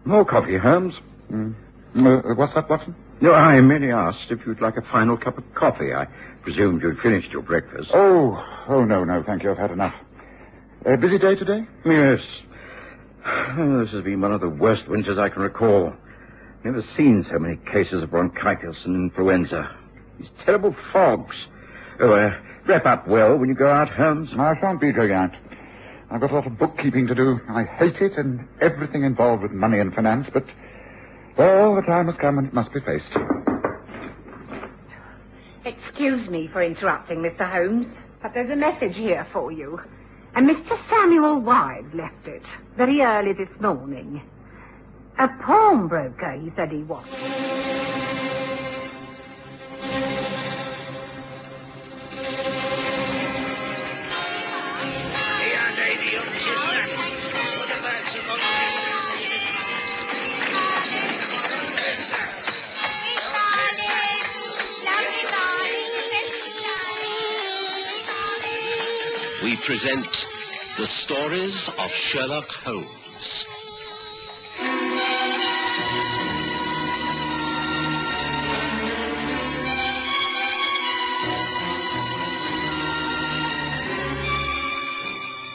More coffee, Holmes. What's up, Watson? No, I merely asked if you'd like a final cup of coffee. I presumed you'd finished your breakfast. Oh, no, thank you. I've had enough. Busy day today? Yes. This has been one of the worst winters I can recall. Never seen so many cases of bronchitis and influenza. These terrible fogs. Wrap up well when you go out, Holmes. I shan't be going out. I've got a lot of bookkeeping to do. I hate it and everything involved with money and finance, but, well, the time has come and it must be faced. Excuse me for interrupting, Mr. Holmes, but there's a message here for you. And Mr. Samuel Wise left it very early this morning. A pawnbroker, he said he was. We present the Stories of Sherlock Holmes.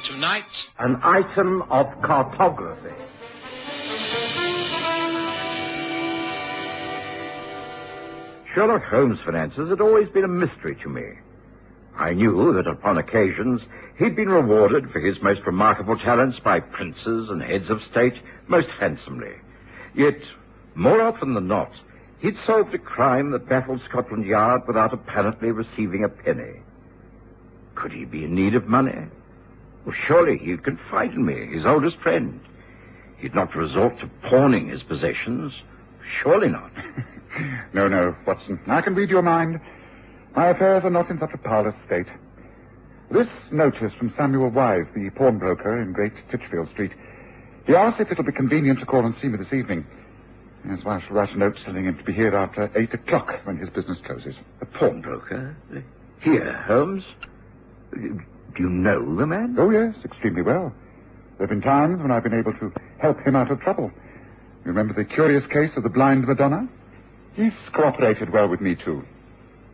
Tonight, an item of cartography. Sherlock Holmes' finances had always been a mystery to me. I knew that upon occasions he'd been rewarded for his most remarkable talents by princes and heads of state most handsomely. Yet, more often than not, he'd solved a crime that baffled Scotland Yard without apparently receiving a penny. Could he be in need of money? Well, surely he'd confide in me, his oldest friend. He'd not resort to pawning his possessions. Surely not. No, Watson. I can read your mind. My affairs are not in such a parlous state. This notice from Samuel Wise, the pawnbroker in Great Titchfield Street. He asked if it'll be convenient to call and see me this evening. That's why I shall write a note telling him to be here after 8 o'clock when his business closes. A pawnbroker? Here, Holmes? Do you know the man? Oh, yes, extremely well. There have been times when I've been able to help him out of trouble. You remember the curious case of the blind Madonna? He's cooperated well with me, too.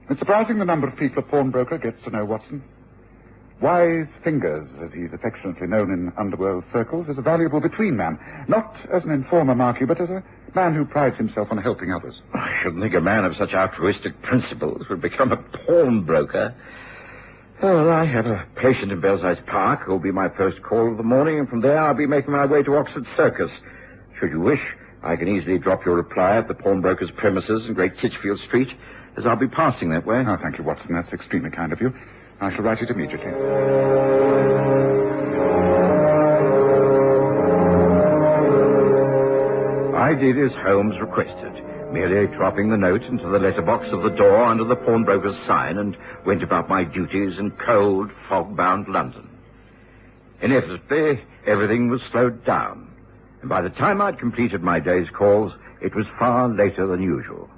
It's surprising the number of people a pawnbroker gets to know, Watson. Wise Fingers, as he's affectionately known in underworld circles, is a valuable between-man. Not as an informer, mark you, but as a man who prides himself on helping others. I shouldn't think a man of such altruistic principles would become a pawnbroker. Well, I have a patient in Belsize Park who'll be my first call of the morning, and from there I'll be making my way to Oxford Circus. Should you wish, I can easily drop your reply at the pawnbroker's premises in Great Titchfield Street, as I'll be passing that way. Oh, thank you, Watson. That's extremely kind of you. I shall write it immediately. I did as Holmes requested, merely dropping the note into the letterbox of the door under the pawnbroker's sign, and went about my duties in cold, fog-bound London. Inevitably, everything was slowed down, and by the time I'd completed my day's calls, it was far later than usual.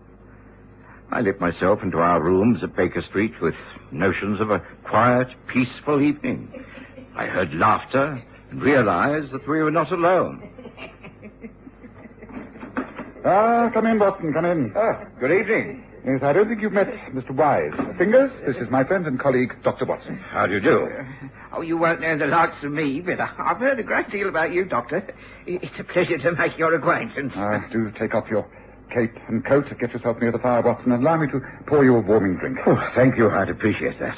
I let myself into our rooms at Baker Street with notions of a quiet, peaceful evening. I heard laughter and realized that we were not alone. Come in, Watson, come in. Good evening. Yes, I don't think you've met Mr. Wise. Fingers, this is my friend and colleague, Dr. Watson. How do you do? You won't know the likes of me, but I've heard a great deal about you, Doctor. It's a pleasure to make your acquaintance. Do take off your cape and coat, get yourself near the fire, Watson, and allow me to pour you a warming drink. Oh, thank you. I'd appreciate that.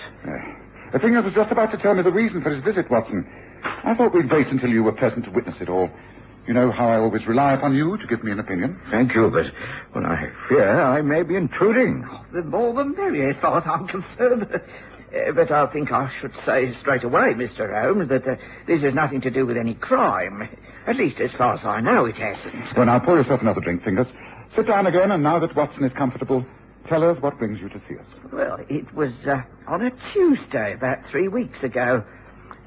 Fingers was just about to tell me the reason for his visit, Watson. I thought we'd wait until you were present to witness it all. You know how I always rely upon you to give me an opinion. Thank you, but I fear I may be intruding. The more the merrier, as far as I'm concerned. But I think I should say straight away, Mr. Holmes, that this has nothing to do with any crime. At least as far as I know, it hasn't. Well, now, pour yourself another drink, Fingers. Sit down again, and now that Watson is comfortable, tell us what brings you to see us. Well, it was on a Tuesday, about 3 weeks ago.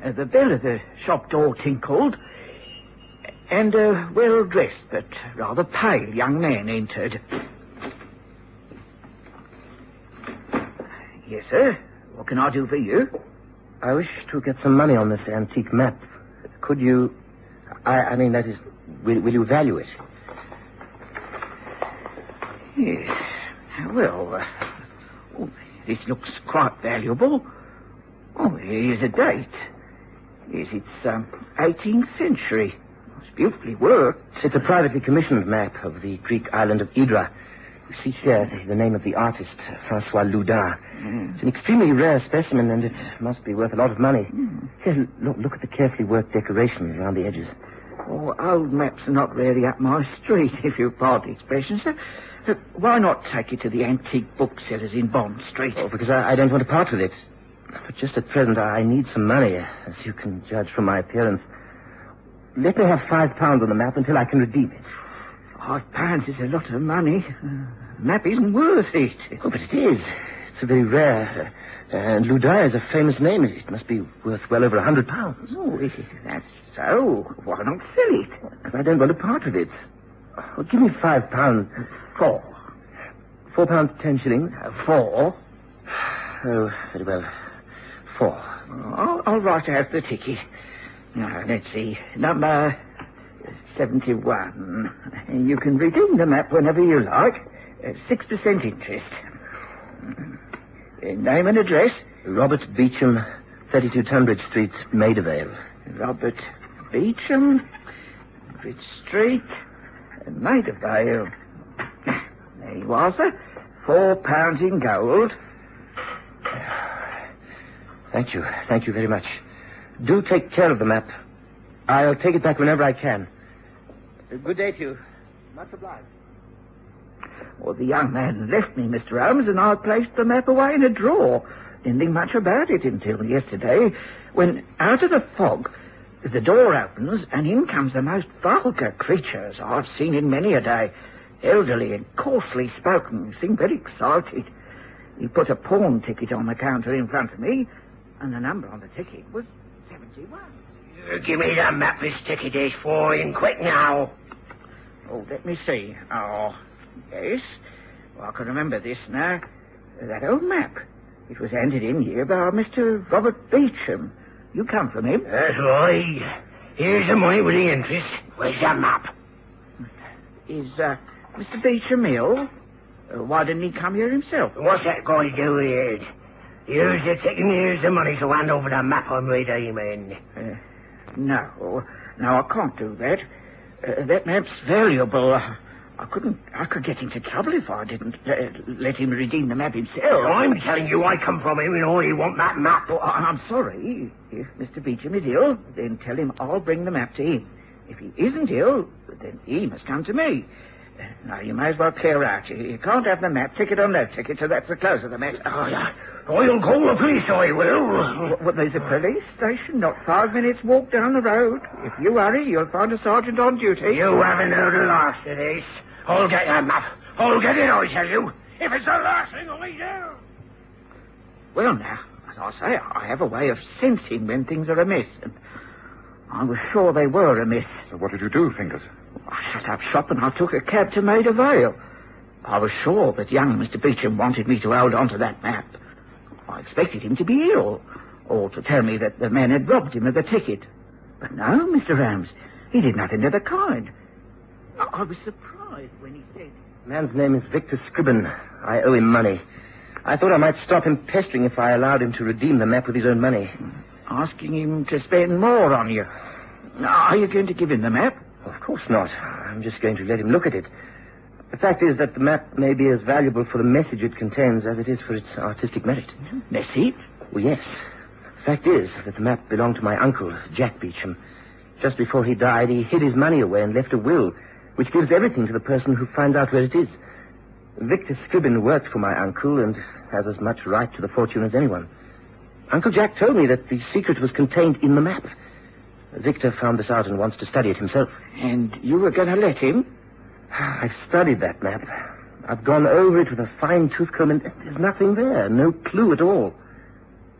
The bell of the shop door tinkled, and a well-dressed but rather pale young man entered. Yes, sir. What can I do for you? I wish to get some money on this antique map. Could you... I mean, that is, will you value it? Yes. Well, this looks quite valuable. Oh, here's a date. Yes, it's 18th century. It's beautifully worked. It's a privately commissioned map of the Greek island of Hydra. You see here the name of the artist, Francois Loudun. It's an extremely rare specimen, and it must be worth a lot of money. Here, look at the carefully worked decorations around the edges. Oh, old maps are not really up my street, if you pardon the expression, sir. Why not take it to the antique booksellers in Bond Street? Oh, because I don't want to part with it. But just at present, I need some money, as you can judge from my appearance. Let me have £5 on the map until I can redeem it. £5 is a lot of money. The map isn't worth it. Oh, but it is. It's a very rare. And Loudun is a famous name. It must be worth well over £100. Oh, that's so. Why not sell it? Because I don't want to part with it. Well, give me £5. 4. £4, 10 shillings. 4. Oh, very well. 4. I'll write out the ticket. Now, let's see. Number 71. You can redeem the map whenever you like. 6% interest. Name and address? Robert Beecham, 32 Tunbridge Street, Maidavale. Robert Beecham, Bridge Street, Maidavale. There you are, sir. £4 in gold. Thank you. Thank you very much. Do take care of the map. I'll take it back whenever I can. Good day to you. Much obliged. Well, the young man left me, Mr. Holmes, and I placed the map away in a drawer. Didn't think much about it until yesterday, when, out of the fog, the door opens, and in comes the most vulgar creatures I've seen in many a day. Elderly and coarsely spoken. Seemed very excited. He put a pawn ticket on the counter in front of me, and the number on the ticket was 71. Give me that map this ticket is for, in quick now. Oh, let me see. Oh, yes. Well, I can remember this now. That old map. It was handed in here by Mr. Robert Beecham. You come from him? That's right. Here's the money with the interest. Where's that map? Is, Mr. Beecham ill? Why didn't he come here himself? What's that going to do with it? Here's the ticket and here's the money, so hand over the map I'm redeeming. No, I can't do that. That map's valuable. I could get into trouble if I didn't let him redeem the map himself. I'm telling you, I come from him and only want that map. Oh, I'm sorry. If Mr. Beecham is ill, then tell him I'll bring the map to him. If he isn't ill, then he must come to me. Now, you may as well clear out. You can't have the map, ticket or no ticket, so that's the close of the matter. Oh, yeah. I'll call the police, I will. Well, there's a police station not 5 minutes walk down the road. If you hurry, you'll find a sergeant on duty. You haven't heard the last of this. I'll get that map. I'll get it, I tell you. If it's the last thing I do. Well, now, as I say, I have a way of sensing when things are amiss, and I was sure they were amiss. So what did you do, Fingers? I shut up shop and I took a cab to Maida Vale. I was sure that young Mr. Beecham wanted me to hold on to that map. I expected him to be ill, or to tell me that the man had robbed him of the ticket. But no, Mr. Holmes, he did nothing of the kind. I was surprised when he said... The man's name is Victor Scribbin. I owe him money. I thought I might stop him pestering if I allowed him to redeem the map with his own money. Asking him to spend more on you. Are you going to give him the map? Of course not. I'm just going to let him look at it. The fact is that the map may be as valuable for the message it contains as it is for its artistic merit. Message? Well, yes. The fact is that the map belonged to my uncle, Jack Beecham. Just before he died, he hid his money away and left a will, which gives everything to the person who finds out where it is. Victor Scribbin worked for my uncle and has as much right to the fortune as anyone. Uncle Jack told me that the secret was contained in the map. Victor found this out and wants to study it himself. And you were going to let him? I've studied that map. I've gone over it with a fine-tooth comb, and there's nothing there. No clue at all.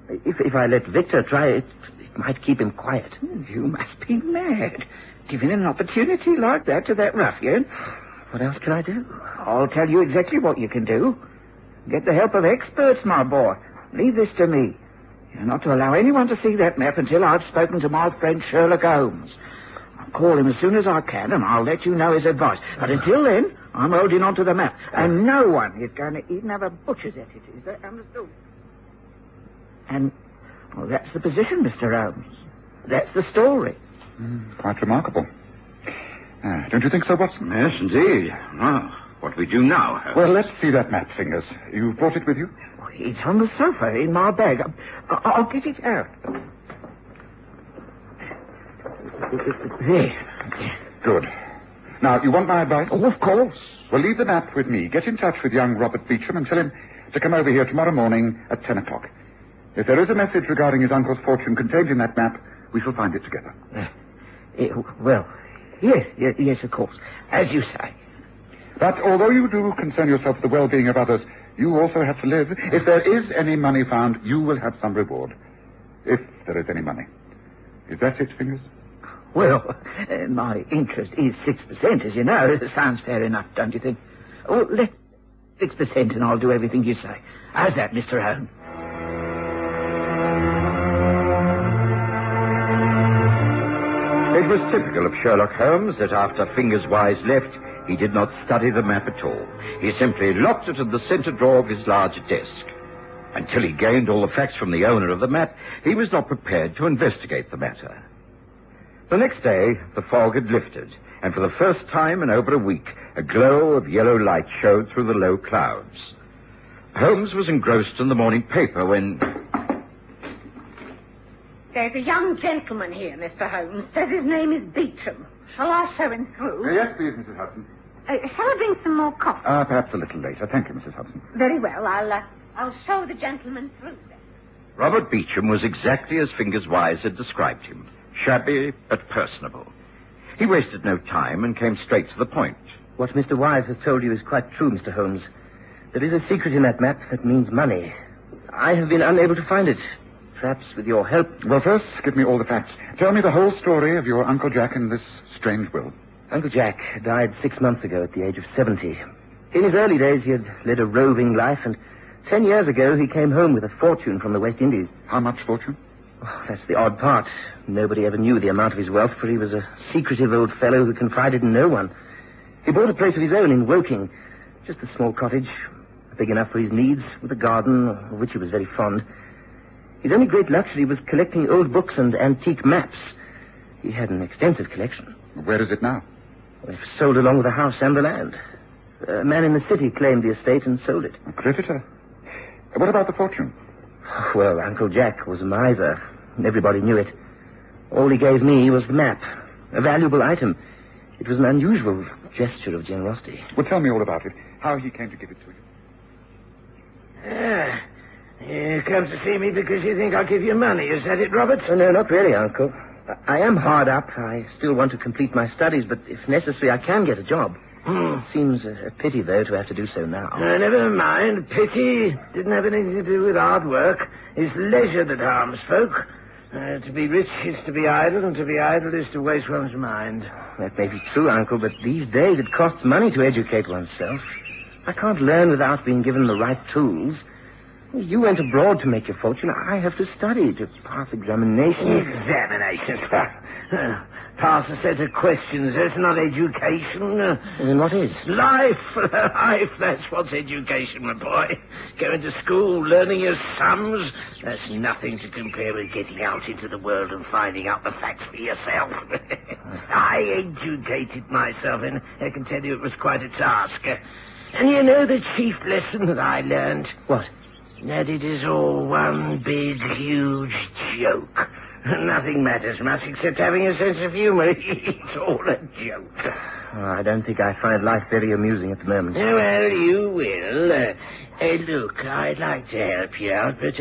If I let Victor try it, it might keep him quiet. You must be mad. Giving an opportunity like that to that ruffian. What else can I do? I'll tell you exactly what you can do. Get the help of experts, my boy. Leave this to me. You're not to allow anyone to see that map until I've spoken to my friend Sherlock Holmes. I'll call him as soon as I can, and I'll let you know his advice. But until then, I'm holding on to the map, and no one is going to even have a butcher's at it. Is that understood? And, well, that's the position, Mr. Holmes. That's the story. Quite remarkable. Don't you think so, Watson? Yes, indeed. Well, what do we do now? Well, let's see that map, Fingers. You brought it with you? It's on the sofa in my bag. I'll get it out. There. Good. Now, you want my advice? Oh, of course. Well, leave the map with me. Get in touch with young Robert Beecham and tell him to come over here tomorrow morning at 10 o'clock. If there is a message regarding his uncle's fortune contained in that map, we shall find it together. Well, yes, of course. As you say. But although you do concern yourself with the well-being of others, you also have to live. If there is any money found, you will have some reward. If there is any money. Is that it, Fingers? Well, my interest is 6%, as you know. Sounds fair enough, don't you think? Well, let's 6% and I'll do everything you say. How's that, Mr. Holmes? It was typical of Sherlock Holmes that after Fingers Wise left, he did not study the map at all. He simply locked it in the center drawer of his large desk. Until he gained all the facts from the owner of the map, he was not prepared to investigate the matter. The next day, the fog had lifted, and for the first time in over a week, a glow of yellow light showed through the low clouds. Holmes was engrossed in the morning paper when... There's a young gentleman here, Mr. Holmes. Says his name is Beecham. Shall I show him through? Yes, please, Mrs. Hudson. Shall I bring some more coffee? Perhaps a little later. Thank you, Mrs. Hudson. Very well. I'll show the gentleman through then. Robert Beecham was exactly as Fingers Wise had described him. Shabby, but personable. He wasted no time and came straight to the point. What Mr. Wise has told you is quite true, Mr. Holmes. There is a secret in that map that means money. I have been unable to find it. Perhaps with your help... Well, first, give me all the facts. Tell me the whole story of your Uncle Jack and this strange will. Uncle Jack died 6 months ago at the age of 70. In his early days, he had led a roving life, and 10 years ago, he came home with a fortune from the West Indies. How much fortune? Oh, that's the odd part. Nobody ever knew the amount of his wealth, for he was a secretive old fellow who confided in no one. He bought a place of his own in Woking. Just a small cottage, big enough for his needs, with a garden, of which he was very fond. His only great luxury was collecting old books and antique maps. He had an extensive collection. Where is it now? It was sold along with the house and the land. A man in the city claimed the estate and sold it. A creditor? What about the fortune? Well, Uncle Jack was a miser. Everybody knew it. All he gave me was the map, a valuable item. It was an unusual gesture of generosity. Well, tell me all about it. How he came to give it to you. You come to see me because you think I'll give you money. Is that it, Robert? Oh, no, not really, Uncle. I am hard up. I still want to complete my studies, but if necessary, I can get a job. It seems a pity, though, to have to do so now. Never mind. Pity didn't have anything to do with hard work. It's leisure that harms folk. To be rich is to be idle, and to be idle is to waste one's mind. That may be true, Uncle, but these days it costs money to educate oneself. I can't learn without being given the right tools. You went abroad to make your fortune. I have to study, to pass examinations. Examinations? Pass a set of questions. That's not education. Then what is? Life. Life, that's what's education, my boy. Going to school, learning your sums, that's nothing to compare with getting out into the world and finding out the facts for yourself. I educated myself, and I can tell you it was quite a task. And you know the chief lesson that I learned? What? That it is all one big, huge joke. Nothing matters much except having a sense of humor. It's all a joke. Oh, I don't think I find life very amusing at the moment. Well, you will. Look, I'd like to help you out, but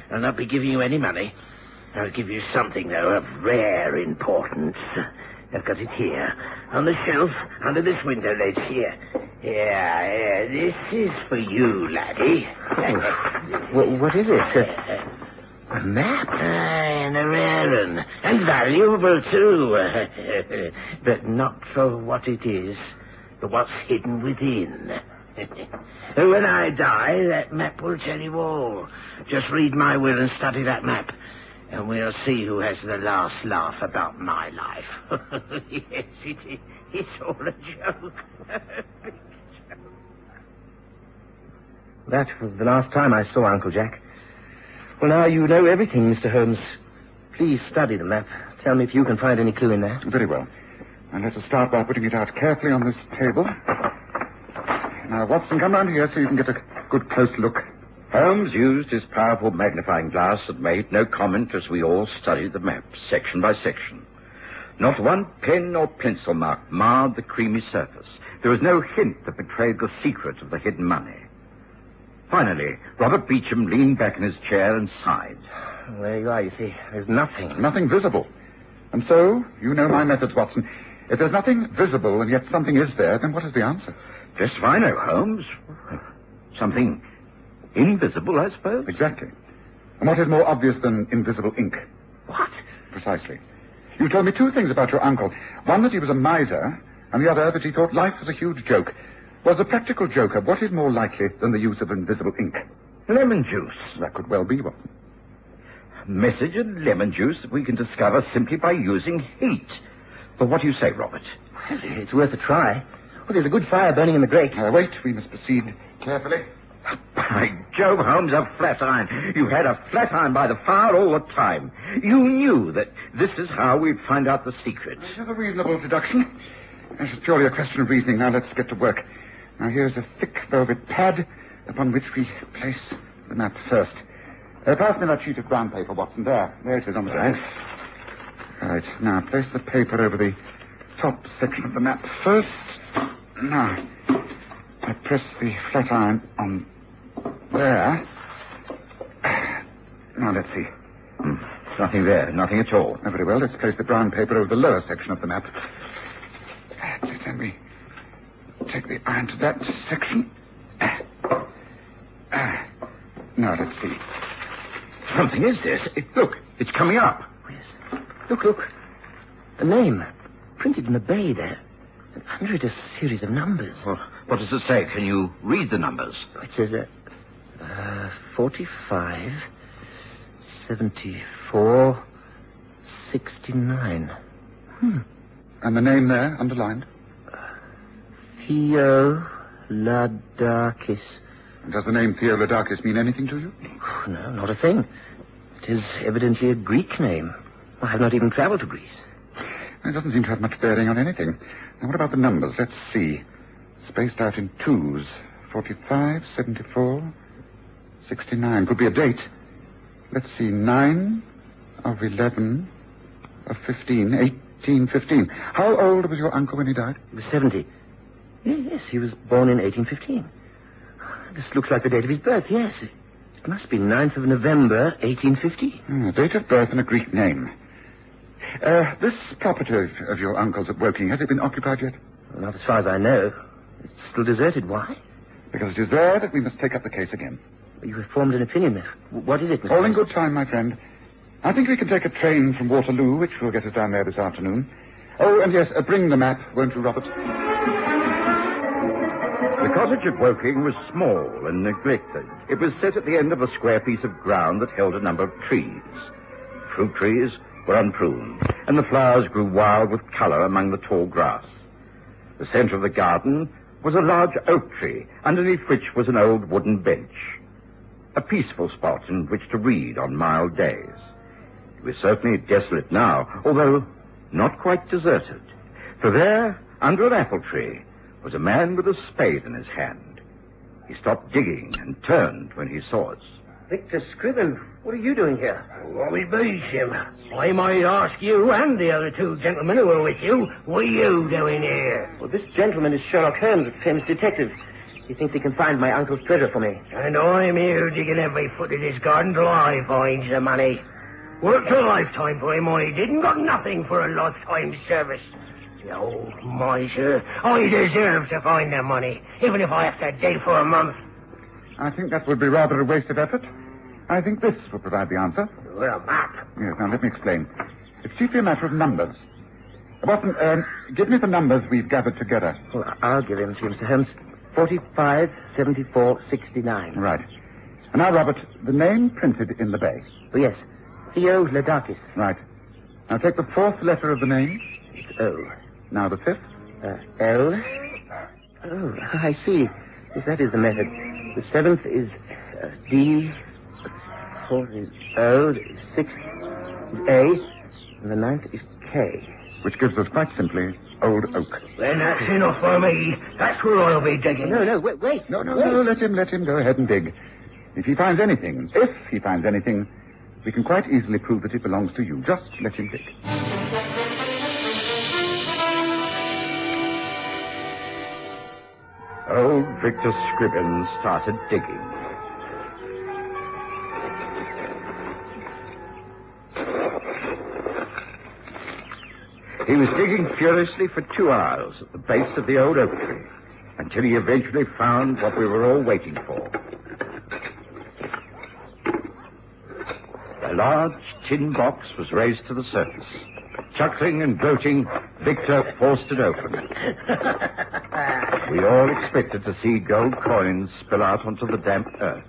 I'll not be giving you any money. I'll give you something, though, of rare importance. I've got it here, on the shelf, under this window ledge here. Yeah, this is for you, laddie. What is it? A map? And a rare one. And valuable, too. But not for what it is, but what's hidden within. When I die, that map will tell you all. Just read my will and study that map. And we'll see who has the last laugh about my life. Yes, it's all a joke. That was the last time I saw Uncle Jack. Well, now you know everything, Mr. Holmes. Please study the map. Tell me if you can find any clue in there. Very well. And let us start by putting it out carefully on this table. Now, Watson, come round here so you can get a good close look. Holmes used his powerful magnifying glass and made no comment as we all studied the map, section by section. Not one pen or pencil mark marred the creamy surface. There was no hint that betrayed the secret of the hidden money. Finally, Robert Beecham leaned back in his chair and sighed. Well, there you are, you see. There's nothing. Nothing visible. And so, you know my methods, Watson. If there's nothing visible and yet something is there, then what is the answer? Just as I know, Holmes. Something invisible, I suppose. Exactly. And what is more obvious than invisible ink? What? Precisely. You told me two things about your uncle. One, that he was a miser, and the other, that he thought life was a huge joke. Was a practical joker, what is more likely than the use of invisible ink? Lemon juice. That could well be, Watson. Message in lemon juice that we can discover simply by using heat. But what do you say, Robert? Well, it's worth a try. Well, there's a good fire burning in the grate. Wait, we must proceed carefully. By Jove, Holmes, a flat iron. You had a flat iron by the fire all the time. You knew that this is how we'd find out the secret. This is a reasonable deduction. This is purely a question of reasoning. Now, let's get to work. Now, here's a thick velvet pad upon which we place the map first. Pass me that sheet of brown paper, Watson. There it is on the table. Right. Now, place the paper over the top section of the map first. Now, I press the flat iron on there. Now, let's see. Nothing there. Nothing at all. Very well. Let's place the brown paper over the lower section of the map. That's it. Then we take the iron to that section. Now, let's see. Something is there. Look, it's coming up. Yes. Look. A name. Printed in the bay there. And under it a series of numbers. Well, what does it say? Can you read the numbers? It says 45, 74, 69. And the name there, underlined? Theo Ladakis. Does the name Theo Ladakis mean anything to you? No, not a thing. It is evidently a Greek name. I have not even traveled to Greece. It doesn't seem to have much bearing on anything. Now, what about the numbers? Let's see. Spaced out in twos. 45, 74, 69. Could be a date. Let's see. 9 of 11 of 15. 1815. How old was your uncle when he died? He was 70. Yes, he was born in 1815. This looks like the date of his birth, yes. It must be 9th of November, 1815. A date of birth and a Greek name. This property of your uncle's at Woking, has it been occupied yet? Well, not as far as I know. It's still deserted. Why? Because it is there that we must take up the case again. You have formed an opinion. What is it, Mr. All in good time, my friend. I think we can take a train from Waterloo, which will get us down there this afternoon. Oh, and yes, bring the map, won't you, Robert? The cottage at Woking was small and neglected. It was set at the end of a square piece of ground that held a number of trees. Fruit trees were unpruned, and the flowers grew wild with colour among the tall grass. The centre of the garden was a large oak tree, underneath which was an old wooden bench. A peaceful spot in which to read on mild days. It was certainly desolate now, although not quite deserted. For there, under an apple tree, was a man with a spade in his hand. He stopped digging and turned when he saw us. Victor Scriven, what are you doing here? What we be, Jim? I might ask you and the other two gentlemen who were with you, what are you doing here? Well, this gentleman is Sherlock Holmes, a famous detective. He thinks he can find my uncle's treasure for me. And I'm here digging every foot of this garden till I find the money. Worked a lifetime for him, I didn't got nothing for a lifetime's service. The old miser. I deserve to find the money, even if I have to dig for a month. I think that would be rather a waste of effort. I think this will provide the answer. Well, a map. Yes, now let me explain. It's chiefly a matter of numbers. Watson, give me the numbers we've gathered together. Well, I'll give him to you, Mr. Holmes. 45, 74, 69. Right. And now, Robert, the name printed in the bay. Oh, yes. Theo Ledakis. Right. Now take the fourth letter of the name. It's O. Now the fifth. L. Oh, I see. Yes, that is the method. The seventh is D. The fourth is O. The sixth is A. And the ninth is K. Which gives us quite simply Old Oak. Then that's enough for me. That's where I'll be digging. No, wait. No, let him go ahead and dig. If he finds anything, we can quite easily prove that it belongs to you. Just let him dig. Old Victor Scribbins started digging. He was digging furiously for 2 hours at the base of the old oak tree, until he eventually found what we were all waiting for. A large tin box was raised to the surface. Chuckling and gloating, Victor forced it open. We all expected to see gold coins spill out onto the damp earth,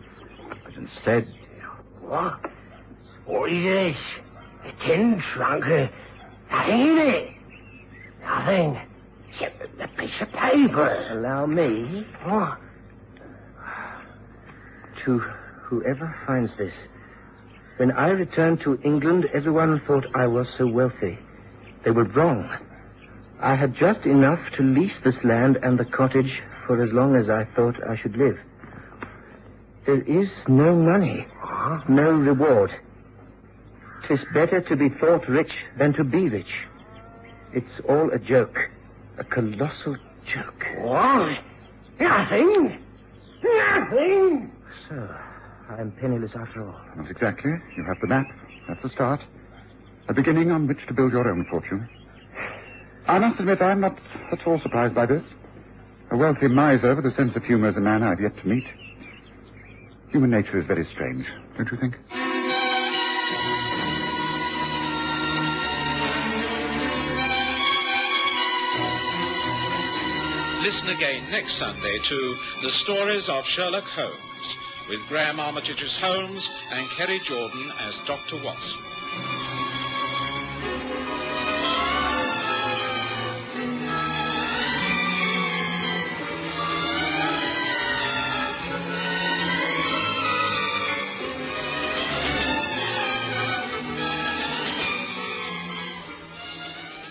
but instead... What? What is this? A tin trunk? Nothing in it. Nothing. Except a piece of paper. Allow me. What? To whoever finds this. When I returned to England, everyone thought I was so wealthy. They were wrong. I had just enough to lease this land and the cottage for as long as I thought I should live. There is no money, no reward. 'Tis better to be thought rich than to be rich. It's all a joke, a colossal joke. What? Nothing? Nothing? So, I'm penniless after all. Not exactly. You have the map. That's the start. A beginning on which to build your own fortune. I must admit I'm not at all surprised by this. A wealthy miser with a sense of humor is a man I've yet to meet. Human nature is very strange, don't you think? Listen again next Sunday to The Stories of Sherlock Holmes, with Graham Armitage's Holmes and Kerry Jordan as Dr. Watson.